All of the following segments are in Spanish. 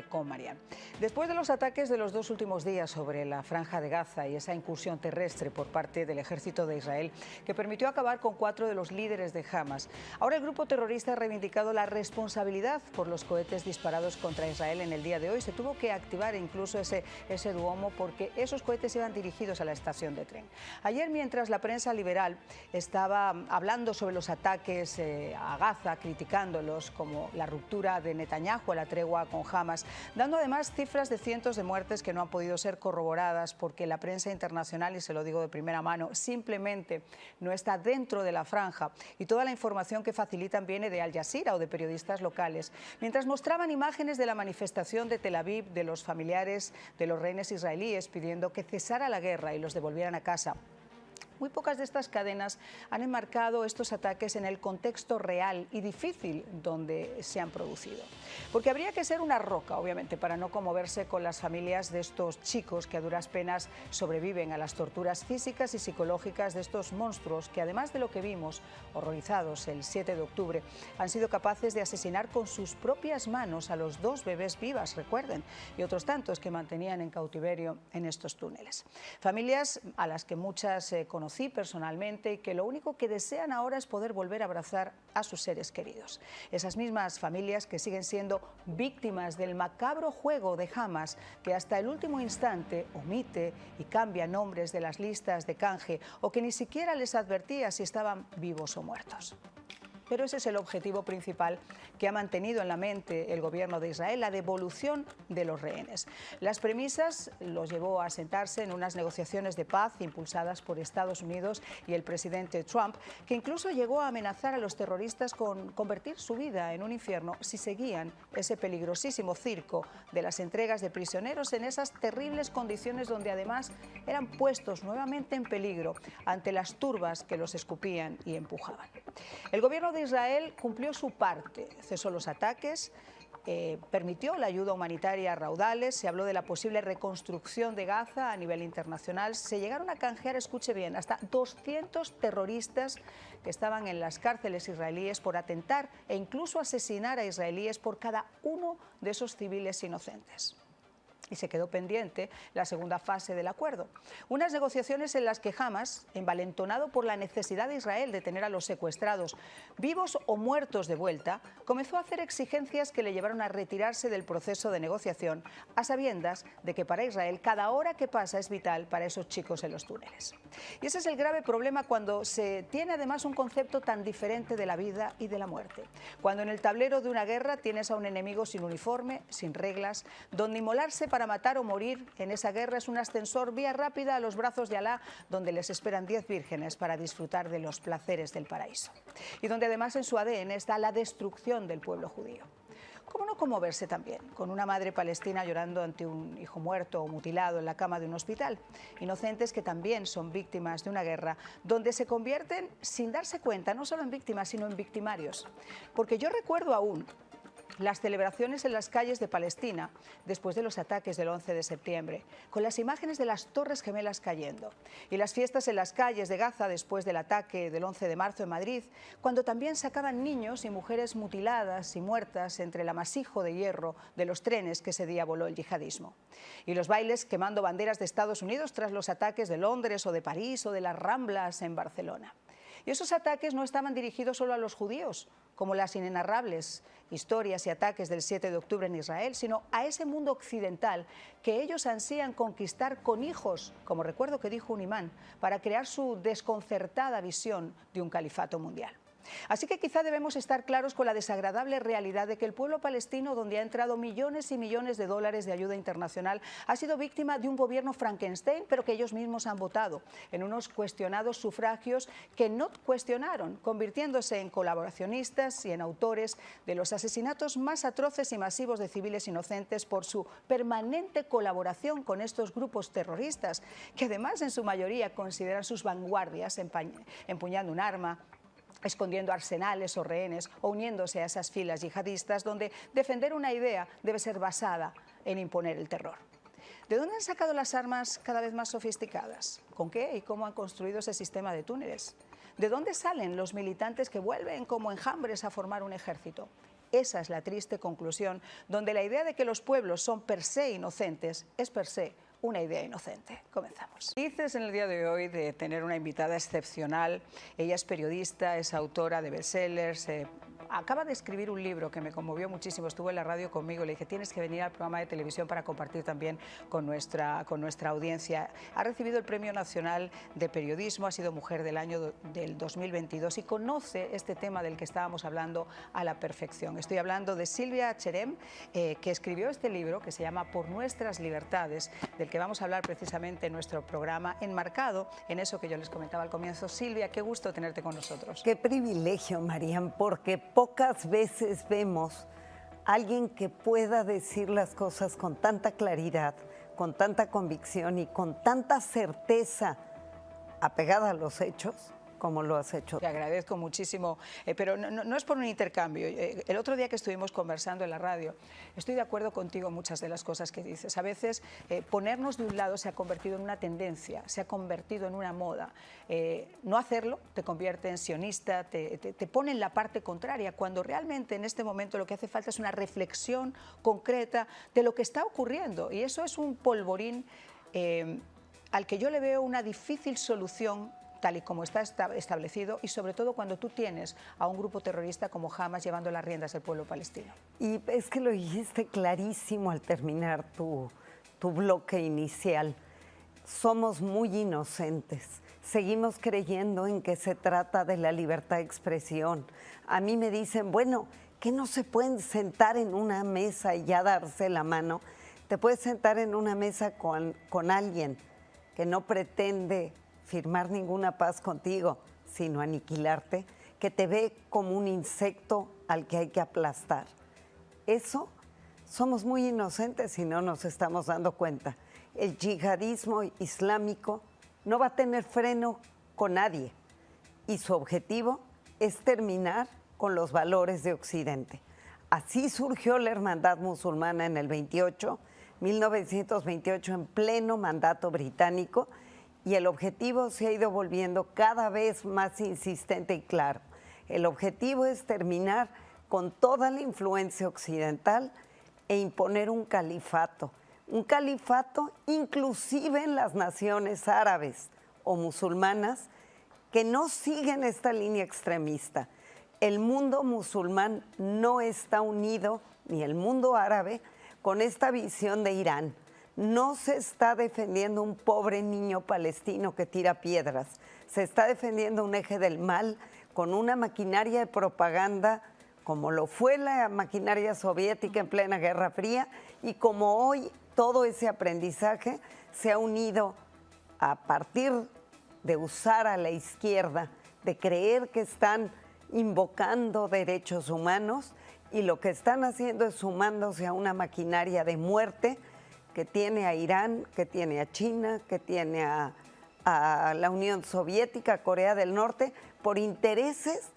Con Marian. Después de los ataques de los 2 últimos días sobre la Franja de Gaza y esa incursión terrestre por parte del ejército de Israel que permitió acabar con 4 de los líderes de Hamas, ahora el grupo terrorista ha reivindicado la responsabilidad por los cohetes disparados contra Israel en el día de hoy. Se tuvo que activar incluso ese Duomo porque esos cohetes iban dirigidos a la estación de tren. Ayer, mientras la prensa liberal estaba hablando sobre los ataques a Gaza, criticándolos como la ruptura de Netanyahu a la tregua con Hamas, dando además cifras de cientos de muertes que no han podido ser corroboradas porque la prensa internacional, y se lo digo de primera mano, simplemente no está dentro de la franja y toda la información que facilitan viene de Al Jazeera o de periodistas locales. Mientras mostraban imágenes de la manifestación de Tel Aviv de los familiares de los rehenes israelíes pidiendo que cesara la guerra y los devolvieran a casa, muy pocas de estas cadenas han enmarcado estos ataques en el contexto real y difícil donde se han producido. Porque habría que ser una roca, obviamente, para no conmoverse con las familias de estos chicos que a duras penas sobreviven a las torturas físicas y psicológicas de estos monstruos que, además de lo que vimos, horrorizados el 7 de octubre, han sido capaces de asesinar con sus propias manos a los 2 bebés vivas, recuerden, y otros tantos que mantenían en cautiverio en estos túneles. Familias a las que muchas conocí personalmente y que lo único que desean ahora es poder volver a abrazar a sus seres queridos. Esas mismas familias que siguen siendo víctimas del macabro juego de Hamas, que hasta el último instante omite y cambia nombres de las listas de canje o que ni siquiera les advertía si estaban vivos o muertos. Pero ese es el objetivo principal que ha mantenido en la mente el gobierno de Israel, la devolución de los rehenes. Las premisas los llevó a sentarse en unas negociaciones de paz impulsadas por Estados Unidos y el presidente Trump, que incluso llegó a amenazar a los terroristas con convertir su vida en un infierno si seguían ese peligrosísimo circo de las entregas de prisioneros en esas terribles condiciones donde además eran puestos nuevamente en peligro ante las turbas que los escupían y empujaban. El gobierno de Israel cumplió su parte, cesó los ataques, permitió la ayuda humanitaria a raudales, se habló de la posible reconstrucción de Gaza a nivel internacional, se llegaron a canjear, escuche bien, hasta 200 terroristas que estaban en las cárceles israelíes por atentar e incluso asesinar a israelíes por cada uno de esos civiles inocentes. Y se quedó pendiente la segunda fase del acuerdo. Unas negociaciones en las que Hamas, envalentonado por la necesidad de Israel de tener a los secuestrados vivos o muertos de vuelta, comenzó a hacer exigencias que le llevaron a retirarse del proceso de negociación, a sabiendas de que para Israel cada hora que pasa es vital para esos chicos en los túneles. Y ese es el grave problema cuando se tiene además un concepto tan diferente de la vida y de la muerte. Cuando en el tablero de una guerra tienes a un enemigo sin uniforme, sin reglas, donde inmolarse para matar o morir en esa guerra es un ascensor vía rápida a los brazos de Alá, donde les esperan 10 vírgenes para disfrutar de los placeres del paraíso. Y donde además en su ADN está la destrucción del pueblo judío. ¿Cómo no conmoverse también con una madre palestina llorando ante un hijo muerto o mutilado en la cama de un hospital? Inocentes que también son víctimas de una guerra donde se convierten sin darse cuenta no solo en víctimas sino en victimarios. Porque yo recuerdo aún las celebraciones en las calles de Palestina después de los ataques del 11 de septiembre, con las imágenes de las Torres Gemelas cayendo, y las fiestas en las calles de Gaza después del ataque del 11 de marzo en Madrid, cuando también sacaban niños y mujeres mutiladas y muertas entre el amasijo de hierro de los trenes que ese día voló el yihadismo. Y los bailes quemando banderas de Estados Unidos tras los ataques de Londres o de París o de las Ramblas en Barcelona. Y esos ataques no estaban dirigidos solo a los judíos, como las inenarrables historias y ataques del 7 de octubre en Israel, sino a ese mundo occidental que ellos ansían conquistar con hijos, como recuerdo que dijo un imán, para crear su desconcertada visión de un califato mundial. Así que quizá debemos estar claros con la desagradable realidad de que el pueblo palestino, donde ha entrado millones y millones de dólares de ayuda internacional, ha sido víctima de un gobierno Frankenstein, pero que ellos mismos han votado en unos cuestionados sufragios que no cuestionaron, convirtiéndose en colaboracionistas y en autores de los asesinatos más atroces y masivos de civiles inocentes por su permanente colaboración con estos grupos terroristas, que además en su mayoría consideran sus vanguardias empuñando un arma, escondiendo arsenales o rehenes o uniéndose a esas filas yihadistas donde defender una idea debe ser basada en imponer el terror. ¿De dónde han sacado las armas cada vez más sofisticadas? ¿Con qué y cómo han construido ese sistema de túneles? ¿De dónde salen los militantes que vuelven como enjambres a formar un ejército? Esa es la triste conclusión, donde la idea de que los pueblos son per se inocentes es per se una idea inocente. Comenzamos. Felices en el día de hoy de tener una invitada excepcional. Ella es periodista, es autora de bestsellers, acaba de escribir un libro que me conmovió muchísimo. Estuvo en la radio conmigo, le dije, tienes que venir al programa de televisión para compartir también con nuestra audiencia. Ha recibido el Premio Nacional de Periodismo, ha sido Mujer del Año del 2022 y conoce este tema del que estábamos hablando a la perfección. Estoy hablando de Silvia Cherem, que escribió este libro que se llama Por nuestras libertades, del que vamos a hablar precisamente en nuestro programa, enmarcado en eso que yo les comentaba al comienzo. Silvia, qué gusto tenerte con nosotros. Qué privilegio, Marian, porque pocas veces vemos a alguien que pueda decir las cosas con tanta claridad, con tanta convicción y con tanta certeza apegada a los hechos como lo has hecho. Te agradezco muchísimo, pero no es por un intercambio. El otro día que estuvimos conversando en la radio, estoy de acuerdo contigo en muchas de las cosas que dices. A veces ponernos de un lado se ha convertido en una tendencia, se ha convertido en una moda. No hacerlo te convierte en sionista, te pone en la parte contraria, cuando realmente en este momento lo que hace falta es una reflexión concreta de lo que está ocurriendo. Y eso es un polvorín al que yo le veo una difícil solución tal y como está establecido, y sobre todo cuando tú tienes a un grupo terrorista como Hamas llevando las riendas del pueblo palestino. Y es que lo dijiste clarísimo al terminar tu bloque inicial. Somos muy inocentes. Seguimos creyendo en que se trata de la libertad de expresión. A mí me dicen, bueno, que no se pueden sentar en una mesa y ya darse la mano. Te puedes sentar en una mesa con alguien que no pretende firmar ninguna paz contigo, sino aniquilarte, que te ve como un insecto al que hay que aplastar. Eso, somos muy inocentes y no nos estamos dando cuenta. El yihadismo islámico no va a tener freno con nadie y su objetivo es terminar con los valores de Occidente. Así surgió la Hermandad Musulmana en el 1928, en pleno mandato británico, y el objetivo se ha ido volviendo cada vez más insistente y claro. El objetivo es terminar con toda la influencia occidental e imponer un califato inclusive en las naciones árabes o musulmanas que no siguen esta línea extremista. El mundo musulmán no está unido, ni el mundo árabe, con esta visión de Irán. No se está defendiendo un pobre niño palestino que tira piedras, se está defendiendo un eje del mal con una maquinaria de propaganda como lo fue la maquinaria soviética en plena Guerra Fría, y como hoy todo ese aprendizaje se ha unido a partir de usar a la izquierda, de creer que están invocando derechos humanos, y lo que están haciendo es sumándose a una maquinaria de muerte que tiene a Irán, que tiene a China, que tiene a la Unión Soviética, a Corea del Norte, por intereses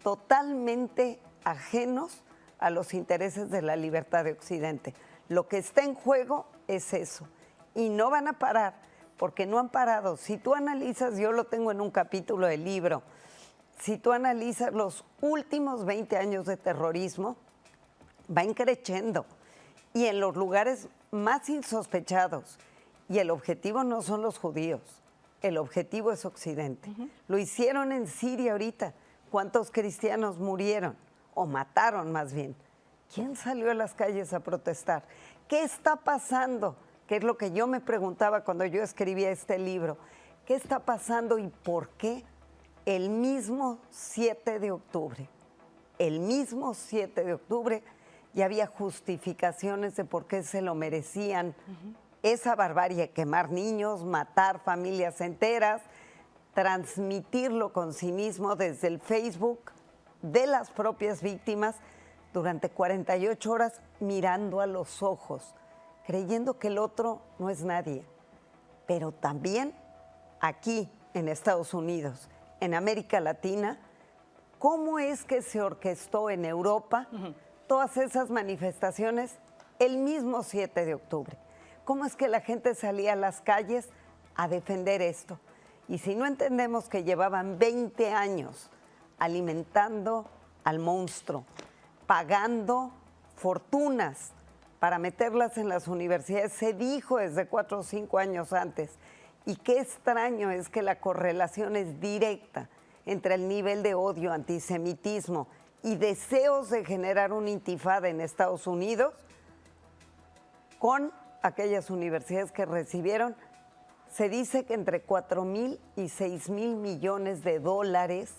totalmente ajenos a los intereses de la libertad de Occidente. Lo que está en juego es eso, y no van a parar, porque no han parado. Si tú analizas, yo lo tengo en un capítulo del libro, si tú analizas los últimos 20 años de terrorismo, va increciendo, y en los lugares más insospechados, y el objetivo no son los judíos, el objetivo es Occidente. Lo hicieron en Siria ahorita. ¿Cuántos cristianos murieron? O mataron más bien. ¿Quién salió a las calles a protestar? ¿Qué está pasando? Que es lo que yo me preguntaba cuando yo escribía este libro. ¿Qué está pasando y por qué el mismo 7 de octubre? El mismo 7 de octubre ya había justificaciones de por qué se lo merecían. Esa barbarie, quemar niños, matar familias enteras, transmitirlo con cinismo desde el Facebook de las propias víctimas durante 48 horas, mirando a los ojos, creyendo que el otro no es nadie. Pero también aquí en Estados Unidos, en América Latina, ¿cómo es que se orquestó en Europa todas esas manifestaciones el mismo 7 de octubre? ¿Cómo es que la gente salía a las calles a defender esto? Y si no entendemos que llevaban 20 años alimentando al monstruo, pagando fortunas para meterlas en las universidades. Se dijo desde 4 o 5 años antes. Y qué extraño es que la correlación es directa entre el nivel de odio, antisemitismo y deseos de generar una intifada en Estados Unidos con aquellas universidades que recibieron, se dice que entre 4,000 y 6,000 millones de dólares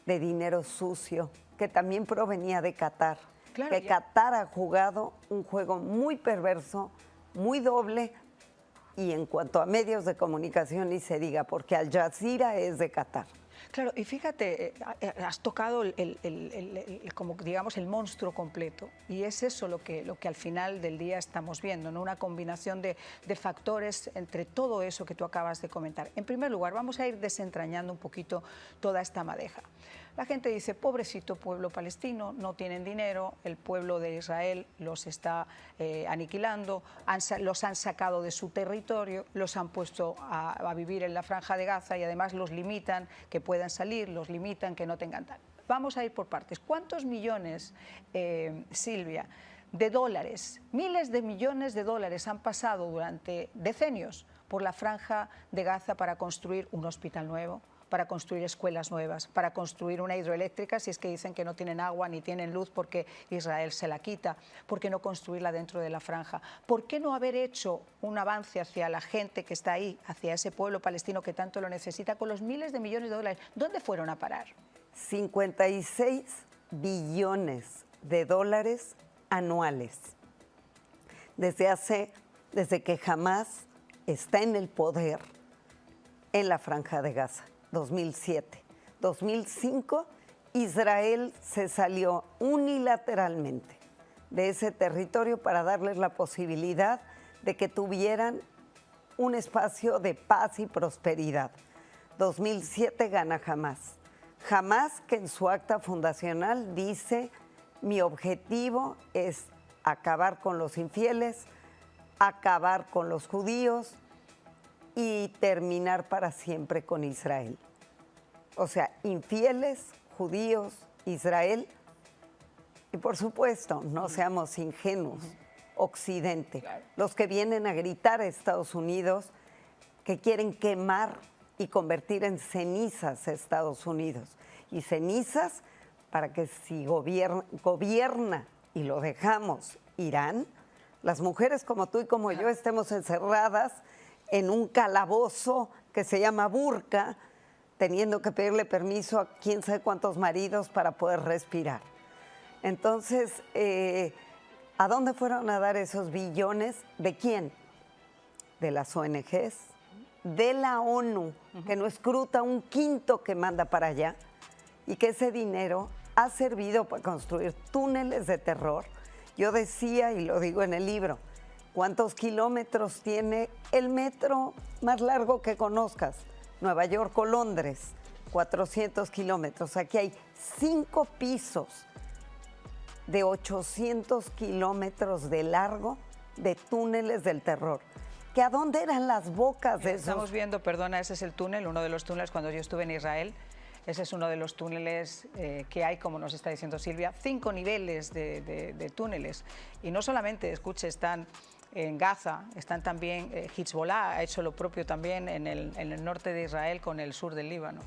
de dinero sucio, que también provenía de Qatar. Claro, que Qatar ha jugado un juego muy perverso, muy doble, y en cuanto a medios de comunicación ni se diga, porque Al Jazeera es de Qatar. Claro, y fíjate, has tocado como digamos el monstruo completo, y es eso lo que al final del día estamos viendo, ¿no? Una combinación de factores entre todo eso que tú acabas de comentar. En primer lugar, vamos a ir desentrañando un poquito toda esta madeja. La gente dice, pobrecito pueblo palestino, no tienen dinero, el pueblo de Israel los está aniquilando, los han sacado de su territorio, los han puesto a vivir en la Franja de Gaza y además los limitan que puedan salir, los limitan que no tengan tal. Vamos a ir por partes. ¿Cuántos millones, Silvia, de dólares, miles de millones de dólares han pasado durante decenios por la Franja de Gaza para construir un hospital nuevo, para construir escuelas nuevas, para construir una hidroeléctrica, si es que dicen que no tienen agua ni tienen luz porque Israel se la quita? ¿Por qué no construirla dentro de la franja? ¿Por qué no haber hecho un avance hacia la gente que está ahí, hacia ese pueblo palestino que tanto lo necesita, con los miles de millones de dólares? ¿Dónde fueron a parar? 56 billones de dólares anuales. Desde que Hamás está en el poder en la Franja de Gaza. 2007. 2005, Israel se salió unilateralmente de ese territorio para darles la posibilidad de que tuvieran un espacio de paz y prosperidad. 2007 gana Hamás. Hamás, que en su acta fundacional dice, mi objetivo es acabar con los infieles, acabar con los judíos y terminar para siempre con Israel. O sea, infieles, judíos, Israel, y por supuesto, no seamos ingenuos, Occidente, los que vienen a gritar a Estados Unidos que quieren quemar y convertir en cenizas a Estados Unidos. Y cenizas para que si gobierna y lo dejamos Irán, las mujeres como tú y como yo estemos encerradas en un calabozo que se llama burka, teniendo que pedirle permiso a quién sabe cuántos maridos para poder respirar. Entonces, ¿a dónde fueron a dar esos billones? ¿De quién? De las ONGs, de la ONU, que no escruta un quinto que manda para allá, y que ese dinero ha servido para construir túneles de terror. Yo decía, y lo digo en el libro, ¿cuántos kilómetros tiene el metro más largo que conozcas? Nueva York o Londres, 400 kilómetros. Aquí hay 5 pisos de 800 kilómetros de largo de túneles del terror. ¿Que a dónde eran las bocas de esos? Estamos viendo, perdona, ese es el túnel, uno de los túneles cuando yo estuve en Israel. Ese es uno de los túneles que hay, como nos está diciendo Silvia, 5 niveles de túneles. Y no solamente, escuche, están en Gaza, están también, Hezbollah ha hecho lo propio también en el norte de Israel con el sur del Líbano.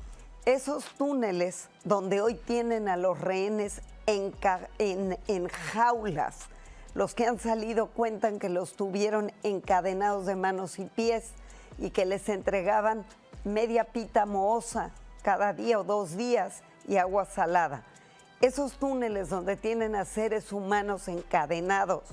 Esos túneles donde hoy tienen a los rehenes en jaulas, los que han salido cuentan que los tuvieron encadenados de manos y pies y que les entregaban media pita mohosa cada día o 2 días y agua salada. Esos túneles donde tienen a seres humanos encadenados,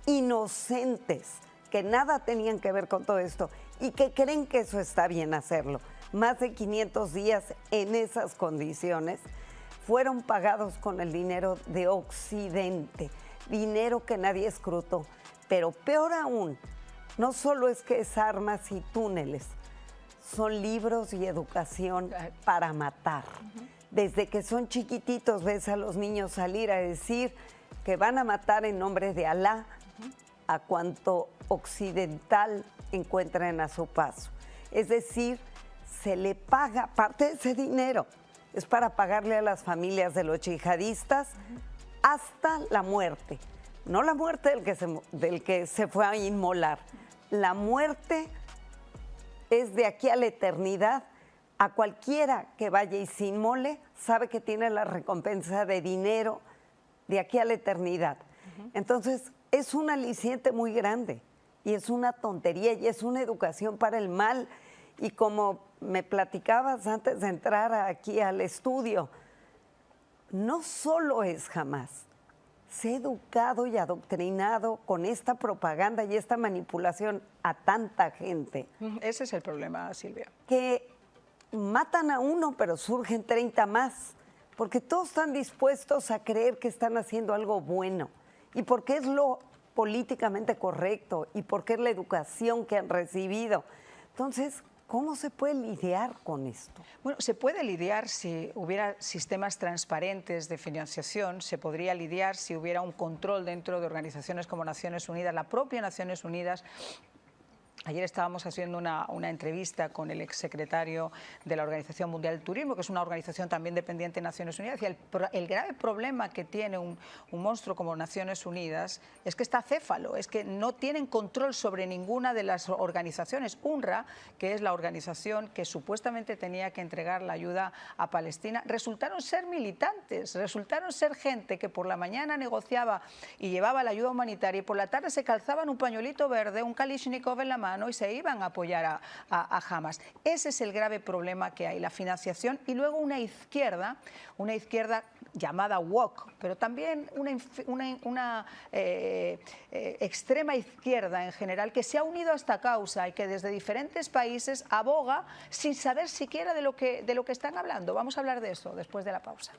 inocentes, que nada tenían que ver con todo esto y que creen que eso está bien hacerlo. Más de 500 días en esas condiciones fueron pagados con el dinero de Occidente, dinero que nadie escrutó. Pero peor aún, no solo es que es armas y túneles, son libros y educación para matar. Desde que son chiquititos ves a los niños salir a decir que van a matar en nombre de Alá a cuanto occidental encuentren a su paso. Es decir, se le paga, parte de ese dinero es para pagarle a las familias de los yihadistas hasta la muerte. No la muerte del que se fue a inmolar. La muerte es de aquí a la eternidad. A cualquiera que vaya y se inmole, sabe que tiene la recompensa de dinero de aquí a la eternidad. Entonces, es un aliciente muy grande y es una tontería y es una educación para el mal. Y como me platicabas antes de entrar aquí al estudio, no solo es Hamás, se ha educado y adoctrinado con esta propaganda y esta manipulación a tanta gente. Ese es el problema, Silvia. Que matan a uno, pero surgen 30 más, porque todos están dispuestos a creer que están haciendo algo bueno y porque es lo políticamente correcto y porque es la educación que han recibido. Entonces, ¿cómo se puede lidiar con esto? Bueno, se puede lidiar si hubiera sistemas transparentes de financiación, se podría lidiar si hubiera un control dentro de organizaciones como Naciones Unidas, la propia Naciones Unidas. Ayer estábamos haciendo una entrevista con el exsecretario de la Organización Mundial del Turismo, que es una organización también dependiente de Naciones Unidas, y el grave problema que tiene un monstruo como Naciones Unidas es que está acéfalo, es que no tienen control sobre ninguna de las organizaciones. UNRWA, que es la organización que supuestamente tenía que entregar la ayuda a Palestina, resultaron ser militantes, resultaron ser gente que por la mañana negociaba y llevaba la ayuda humanitaria y por la tarde se calzaban un pañuelito verde, un Kalashnikov en la mano y se iban a apoyar a Hamás. Ese es el grave problema que hay, la financiación y luego una izquierda llamada woke, pero también una extrema izquierda en general que se ha unido a esta causa y que desde diferentes países aboga sin saber siquiera de lo que están hablando. Vamos a hablar de eso después de la pausa.